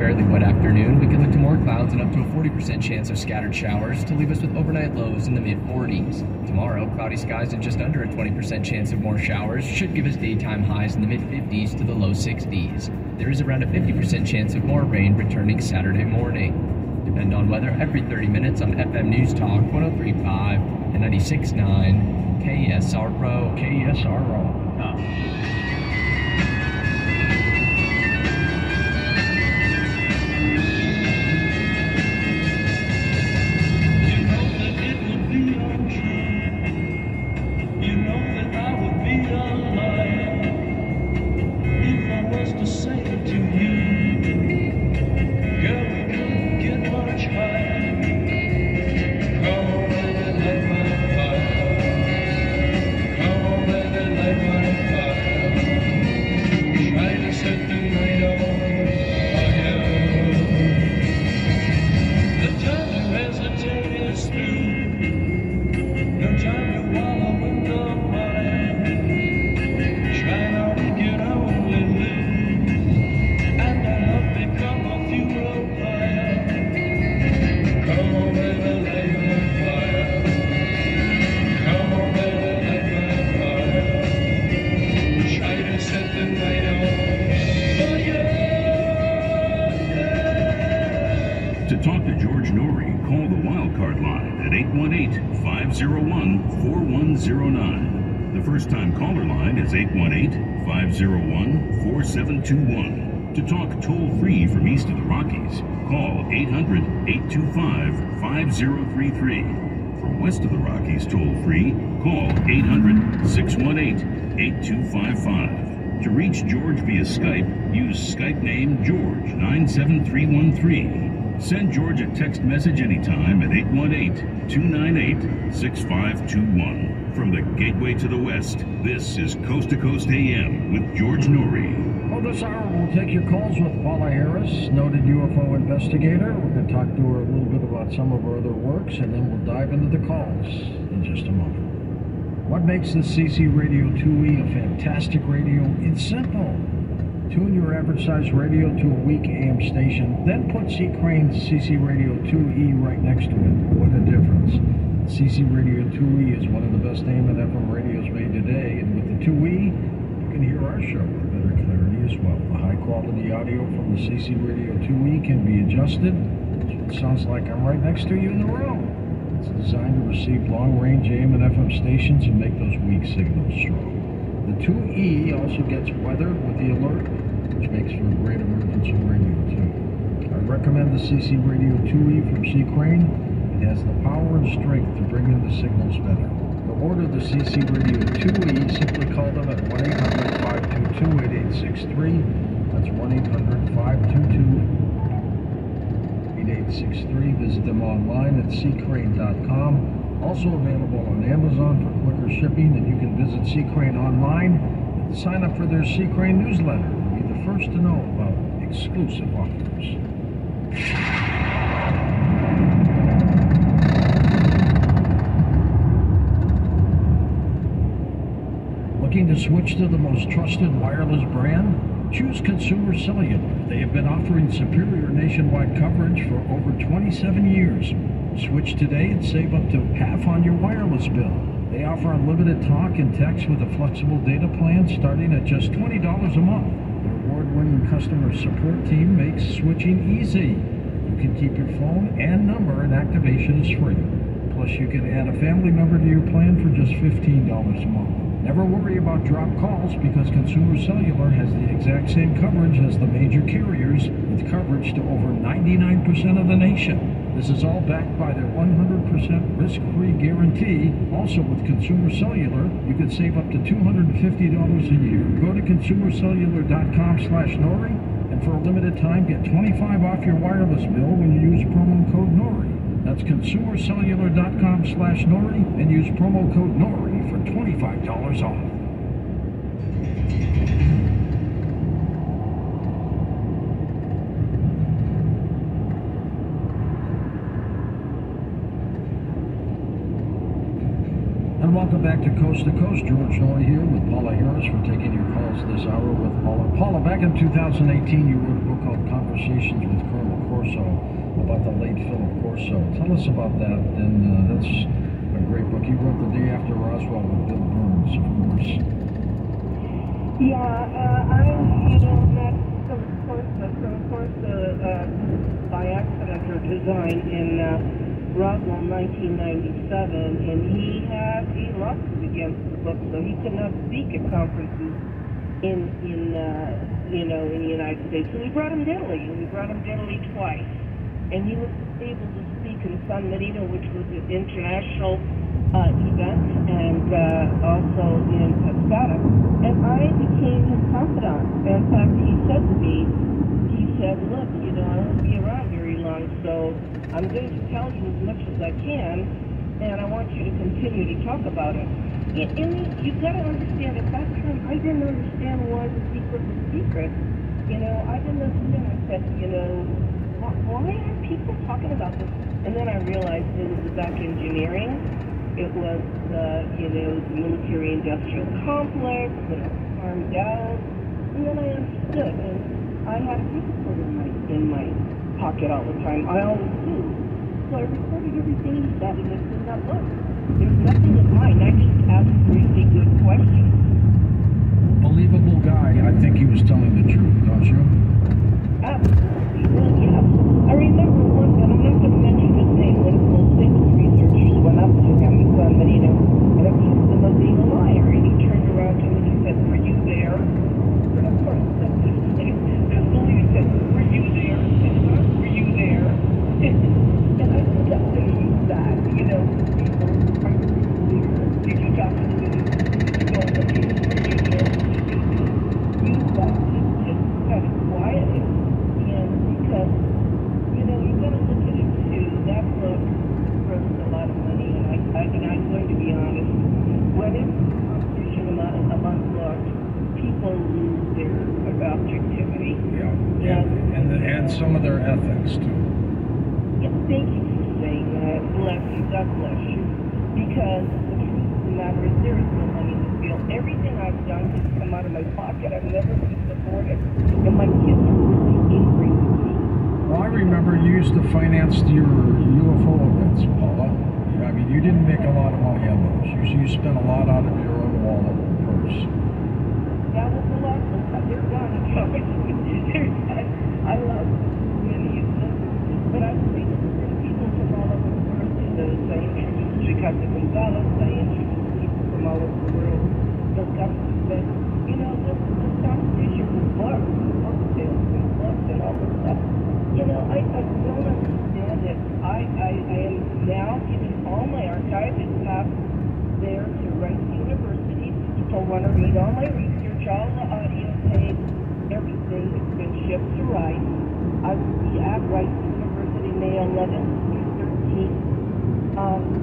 fairly wet afternoon, we can look to more clouds and up to a 40% chance of scattered showers to leave us with overnight lows in the mid-40s. Tomorrow, cloudy skies and just under a 20% chance of more showers should give us daytime highs in the mid-50s to the low 60s. There is around a 50% chance of more rain returning Saturday morning. Depend on weather every 30 minutes on FM News Talk 103.5 and 96.9 KSRO. To talk to George Norrie, call the Wildcard line at 818-501-4109. The first-time caller line is 818-501-4721. To talk toll-free from east of the Rockies, call 800-825-5033. From west of the Rockies toll-free, call 800-618-8255. To reach George via Skype, use Skype name George97313. Send George a text message anytime at 818-298-6521. From the gateway to the west, this is Coast to Coast AM with George Norrie. Well, this hour we'll take your calls with Paula Harris, noted UFO investigator. We're going to talk to her a little bit about some of her other works, and then we'll dive into the calls in just a moment. What makes the CC Radio 2E a fantastic radio? It's simple. Tune your average size radio to a weak AM station, then put C. Crane's CC Radio 2E right next to it. What a difference. CC Radio 2E is one of the best AM and FM radios made today, and with the 2E, you can hear our show with better clarity as well. The high quality audio from the CC Radio 2E can be adjusted, so it sounds like I'm right next to you in the room. It's designed to receive long-range AM and FM stations and make those weak signals strong. The 2E also gets weather with the alert, which makes for a great emergency radio too. I recommend the CC Radio 2E from C. Crane. It has the power and strength to bring in the signals better. To order the CC Radio 2E, simply call them at 1-800-522-8863. That's 1-800-522-8863. Visit them online at ccrane.com. Also available on Amazon for quicker shipping, and you can visit C. Crane online and sign up for their C. Crane newsletter to be the first to know about exclusive offers. Looking to switch to the most trusted wireless brand? Choose Consumer Cellular. They have been offering superior nationwide coverage for over 27 years. Switch today and save up to half on your wireless bill. They offer unlimited talk and text with a flexible data plan starting at just $20 a month. Their award-winning customer support team makes switching easy. You can keep your phone and number, and activation is free. Plus, you can add a family member to your plan for just $15 a month. Never worry about drop calls because Consumer Cellular has the exact same coverage as the major carriers, with coverage to over 99% of the nation. This is all backed by their 100% risk-free guarantee. Also, with Consumer Cellular, you can save up to $250 a year. Go to consumercellular.com/Norrie, and for a limited time, get $25 off your wireless bill when you use promo code Norrie. That's consumercellular.com/Norrie, and use promo code Norrie for $25 off. And And welcome back to Coast. George Noy here with Paula Harris for taking your calls this hour with Paula. Paula, back in 2018, you wrote a book called Conversations with Colonel Corso about the late Philip Corso. Tell us about that, and that's a great book. You wrote The Day After Roswell with Bill Burns, of course. Yeah, met Colonel Corso by accident or design in Roswell, 1997, and he lost against the book, so he could not speak at conferences in the United States. So we brought him to Italy, and we brought him to Italy twice, and he was able to speak in San Marino, which was an international event, and also in Pescara, and I became his confidant. In fact, he said to me, look, I won't be around very long, so I'm going to tell you as much as I can, and I want you to continue to talk about it. And you've got to understand, at that time, I didn't understand why the secret was secret. I didn't understand. I said, why aren't people talking about this? And then I realized it was about engineering. It was, the military-industrial complex, farmed out. And then I understood, and I had a paper in my pocket all the time. I always do. So I recorded everything he said, and it's in that book. There's nothing in mine. I just asked really good questions. Believable guy. I think he was telling the truth, don't you? Absolutely. Well, yeah. I remember one, and I'm not going to mention his name, when those six researchers went up to him in San Marino and accused him of being a liar, and he turned around to him and he said, "Were you there?" And of course, that's his name. Because the leader said, "Were you there?" And "Were you there?" And I think I'm going to use that, people are clear. If you talk to them, you go, "Okay, were you there?" Use that to just kind of quiet it. And because, you've got to look at it too. That book costs a lot of money, and I'm going to be honest. When it's a competition among books, people lose their objectivity. Yeah. And some of their ethics too. Yeah, thank you for saying that. Bless you. God bless you. Because the truth of the matter is there is no money in the field. Everything I've done has come out of my pocket. I've never been supported. And my kids are really angry with me. Well, I remember you used to finance your UFO events, Paula. I mean, you didn't make a lot of money on those. You spent a lot out of your own wallet and purse. That was a lot. They're gone. I love many of them. But I was able to bring people from all over the world to those. I introduced Chicago Gonzalez. I introduced people from all over the world. The government said, this conversation was books, book sales, and books, and all this stuff. I don't understand it. I am now giving all my archive and stuff there to Rice University. People want to read all my research, all the audio tapes, everything. It's been shipped to Rice. I will be at Rice University May 11th through 13th.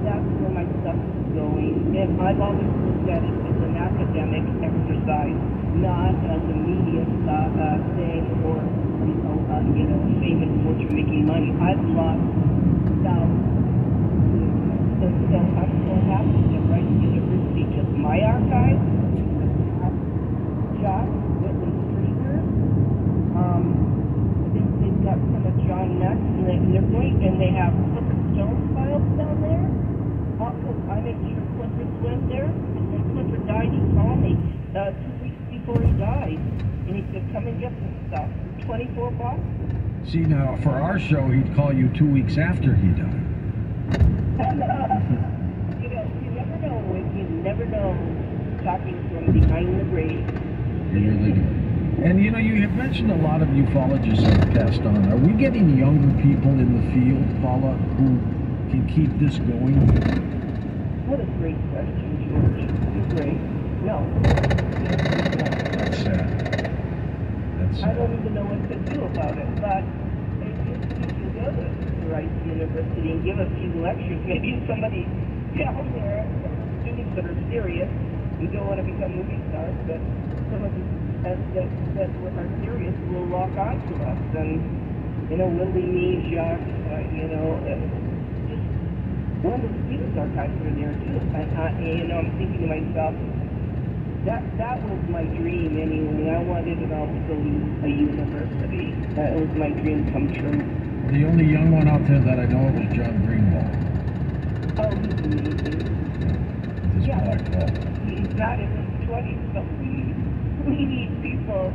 That's where my stuff is going. And I've always looked at it as an academic exercise, not as a media thing or fame and fortune making money. I've lost thousands. And so I'm so happy that Rice University took my archive, Josh Whitley Streeter, they've got some of John Nex, and they have Clifford Stone's files down there. Also, I made sure Clifford went there, and when Clifford died, he called me 2 weeks before he died, and he said, "Come and get this stuff for $24." See, now, for our show, he'd call you 2 weeks after he died. You never know talking from behind the grave. You really do. And you have mentioned a lot of ufologists that have passed on. Are we getting younger people in the field, Paula, who can keep this going? What a great question, George. You're great. No. That's sad. I don't even know what to do about it, but if you can go to Rice University and give a few lectures, maybe somebody down there, students that are serious, who don't want to become movie stars, but some of the that are serious will lock on to us, and Willie, me, Jacques, just Well, the students' archives are there too. And I'm thinking to myself, that was my dream anyway. I wanted it all to go to a university. That was my dream come true. The only young one out there that I know of is John Greenwald. Oh, he's amazing. With his black ball. He's got it in his 20s, but we need people.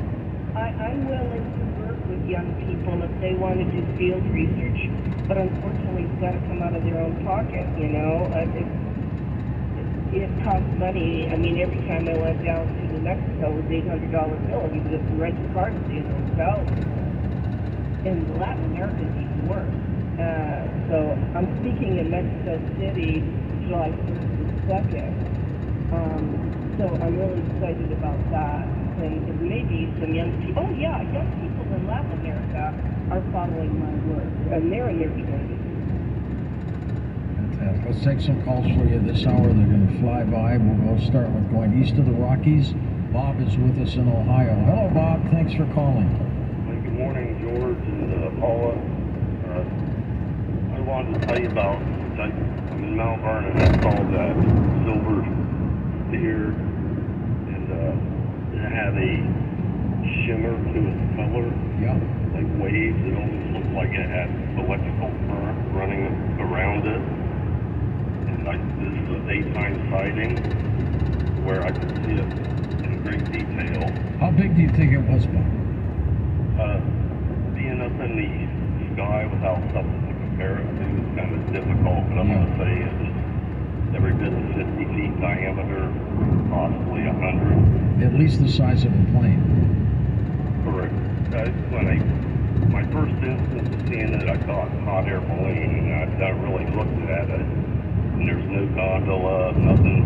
I'm willing to work with young people if they want to do field research, but unfortunately it's got to come out of their own pocket, you know. It costs money. I mean, every time I went down to New Mexico with $800 bill, you could rent a car to stay in a hotel. In Latin America, it's even worse. So I'm speaking in Mexico City, July 1st and 2nd. So I'm really excited about that. And maybe some young people, young people in Latin America are following my work, and they're in their 20s. Fantastic. Let's take some calls for you this hour. They're going to fly by. We'll start with going east of the Rockies. Bob is with us in Ohio. Hello, Bob. Thanks for calling. Good morning, George and Paula. I wanted to tell you about, I'm in Mount Vernon. I saw that silver deer, and it had a shimmer to its color, like waves. It almost looked like it had electrical current running around it. And this is a daytime sighting where I could see it in great detail. How big do you think it was, Bob? Being up in the sky without something to compare it to is kind of difficult, but I'm going to say it was every bit of 50 feet diameter, possibly 100. At least the size of a plane. Correct. My first instance of seeing it, I thought hot air balloon, and I really looked at it, and there's no gondola, nothing.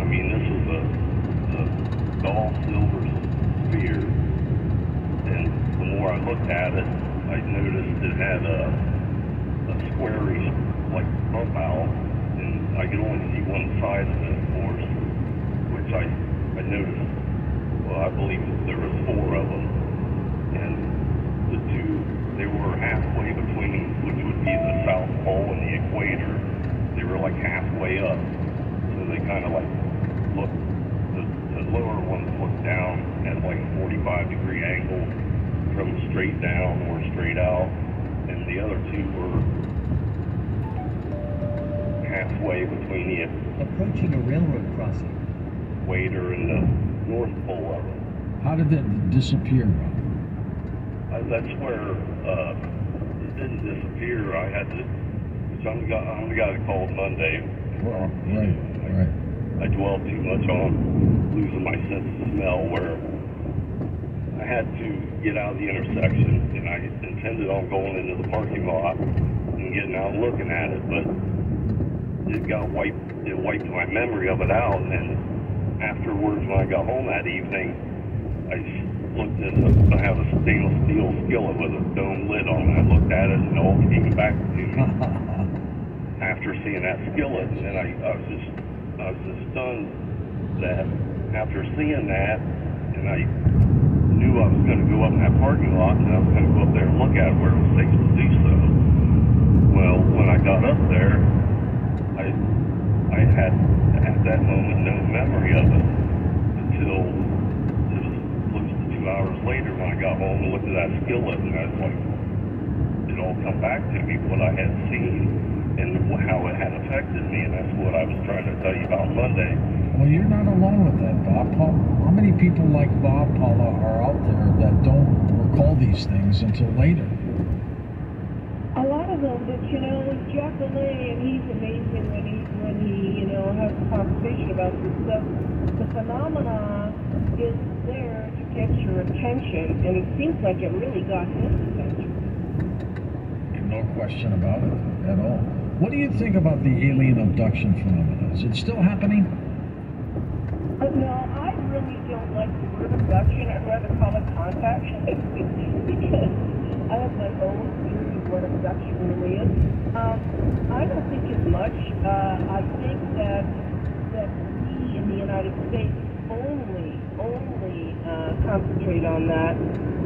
I mean, this was a dull silver sphere, and the more I looked at it, I noticed it had a squarish, like, bump out, and I could only see one side of it, of course, which I noticed. Well, I believe there was 4 of them, and the two, they were halfway between, which would be the South Pole and the equator. They were like halfway up, so they kind of like looked, the lower ones looked down at like a 45-degree angle from straight down or straight out, and the other two were halfway between the Approaching a railroad crossing. equator and the North Pole of it. How did it disappear, Bob? That's where it didn't disappear. I had to, I'm the guy that called Monday. Well, right. I dwelled too much on losing my sense of smell, where I had to get out of the intersection, and I intended on going into the parking lot and getting out and looking at it, but it wiped my memory of it out, and then afterwards, when I got home that evening, I looked at I have a stainless steel skillet with a dome lid on it. I looked at it, and it all came back to me after seeing that skillet, and I was just stunned that after seeing that, and I knew I was going to go up in that parking lot, and I was going to go up there and look at it where it was safe to do so. Well, when I got up there, I had at that moment no memory of it until it was close to 2 hours later when I got home and looked at that skillet, and I was like, it all come back to me, what I had seen and how it had affected me, and that's what I was trying to tell you about Monday. Well, you're not alone with that, Bob. How many people like Bob, Paula, are out there that don't recall these things until later? A lot of them, but Jack LaLanne, and he's amazing when he has a conversation about this stuff. The phenomena is there to get your attention, and it seems like it really got his attention. No question about it at all. What do you think about the alien abduction phenomena? Is it still happening? No, I really don't like the word abduction. I'd rather call it contact because I have my own theory of what abduction really is. I don't think it's much. I think that we in the United States only concentrate on that,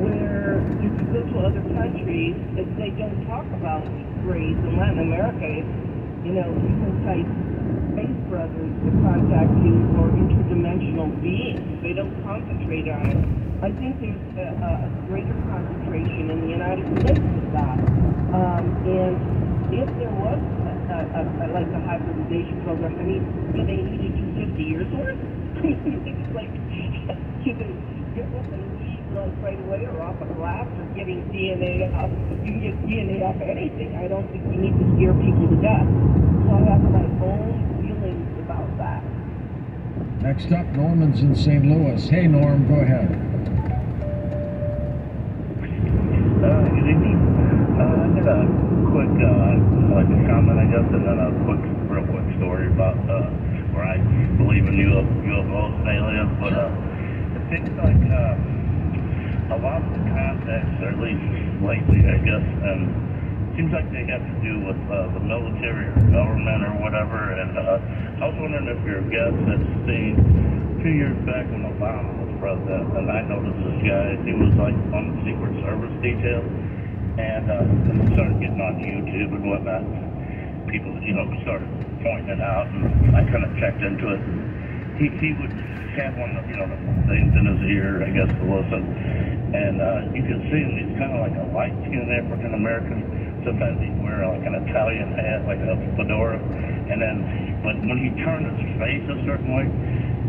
where you can go to other countries if they don't talk about race. In Latin America, you know, human-type space brothers to contact you or interdimensional beings. They don't concentrate on it. I think there's a greater concentration in the United States of that. And if there was like a hybridization program, I mean, do they need to do 50 years worth? It's like, you can get what they need like right away or off a glass or getting DNA off. You can get DNA off anything. I don't think you need to scare people to death. So I have my own feelings about that. Next up, Norman's in St. Louis. Hey, Norm, go ahead. Good evening. I did a quick, like a comment, I guess, and then a real quick story about where I believe in UFOs and aliens. But it seems like a lot of the contacts, or at least lately, I guess, and it seems like they have to do with the military or government or whatever. And I was wondering if your guest had seen 2 years back when Obama was president, and I noticed this guy, he was like on the Secret Service detail, and he started getting on YouTube and whatnot. People, you know, started pointing it out, and I kind of checked into it. He would have one of, you know, the things in his ear, I guess, to listen, and you could see him, he's kind of like a light-skinned African-American. Sometimes he'd wear like an Italian hat, like a fedora, and then, but when he turned his face a certain way,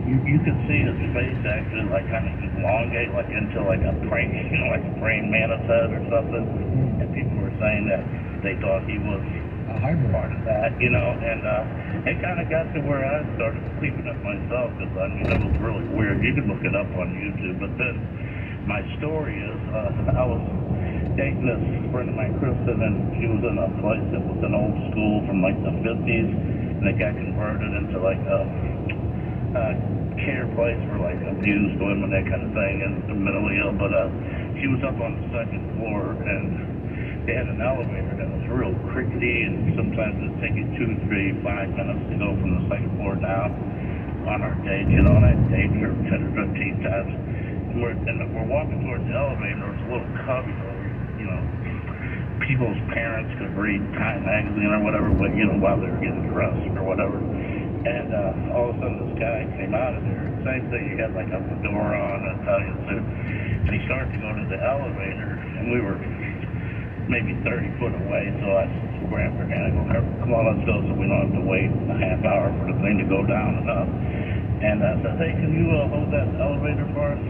you could see his face actually like kind of elongate, like into like a praying, you know, like a praying mantis head or something. And people were saying that they thought he was A hybrid. part of that, you know. And it kind of got to where I started believing it myself, because I mean, it was really weird. You can look it up on YouTube. But then my story is, I was dating this friend of mine, Kristen, and she was in a place that was an old school from like the 50s, and it got converted into like a care place for like abused women, that kind of thing, and mentally ill. But she was up on the second floor, and they had an elevator that was real crickety, and sometimes it'd take you 2, 3, 5 minutes to go from the second floor down on our date, you know. And I dated her 10 or 15 times. And we're walking towards the elevator, and there's a little cubby where, you know, people's parents could read Time magazine or whatever, but, you know, while they were getting dressed or whatever. And all of a sudden this guy came out of there. Same thing, he had like a fedora on, an Italian suit. And he started to go to the elevator, and we were maybe 30 foot away, so I grabbed her hand and I go, come on, let's go, so we don't have to wait a half hour for the thing to go down and up. And I said, hey, can you hold that elevator for us?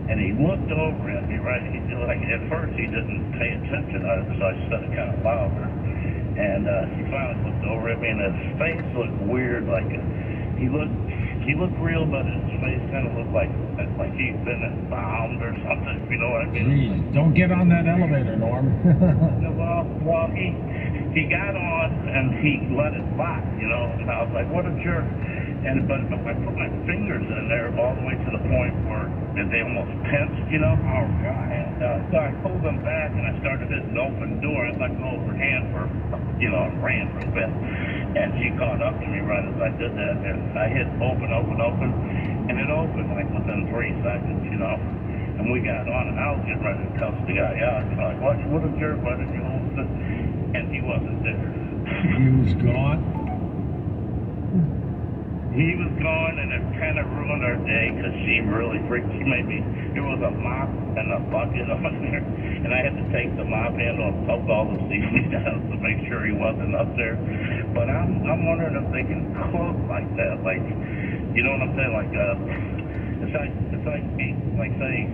And he looked over at me, right? He like, at first he didn't pay attention, so I said it kind of louder. And he finally looked over at me, and his face looked weird, like he looked real, but his face kind of looked like he'd been embalmed or something, if you know what I mean. Jeez, don't get on that elevator, Norm. well, he got on, and he let it lock, you know, and I was like, what a jerk. And but I put my fingers in there all the way to the point where they almost pinched, you know. Oh God! And so I pulled them back, and I started hitting an open door. I let go of her hand for, you know, and ran for a bit. And she caught up to me right as I did that, and I hit open, and it opened like within 3 seconds, you know. And we got on, and I was getting ready to cuss the guy out. You know, like, what a jerk! Why did you hold it? And he wasn't there. He was gone. He was gone, and it kind of ruined our day, because she really freaked. She made me, there was a mop and a bucket on there, and I had to take the mop handle and poke all the ceiling down to make sure he wasn't up there. But I'm wondering if they can cloak like that, like, you know what I'm saying? Like, it's like say,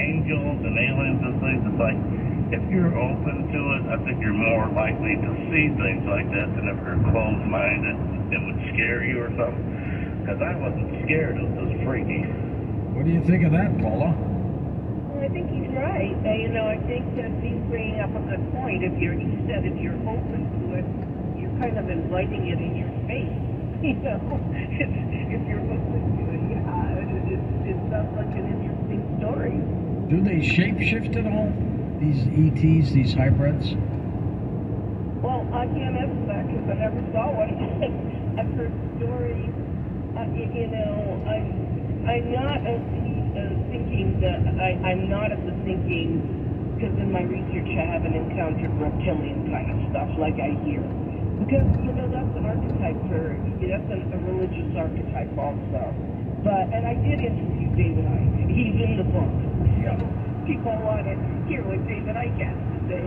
angels and aliens and things. It's like, if you're open to it, I think you're more likely to see things like that than if you're closed-minded. It would scare you or something. Because I wasn't scared, it was just freaky. What do you think of that, Paula? Well, I think he's right. You know, I think that he's bringing up a good point. He said if you're open to it, you're kind of inviting it in your face. You know, if you're open to it, yeah, it sounds like an interesting story. Do they shapeshift at all? These ETs, these hybrids? Well, I can't answer that because I never saw one. I've heard stories. You know, I'm not thinking that I'm not of the thinking, because in my research I haven't encountered reptilian kind of stuff like I hear. Because, that's an archetype that's a religious archetype also. And I did interview David Icke. He's in the book. Yeah. So people want to hear what David Icke has to say.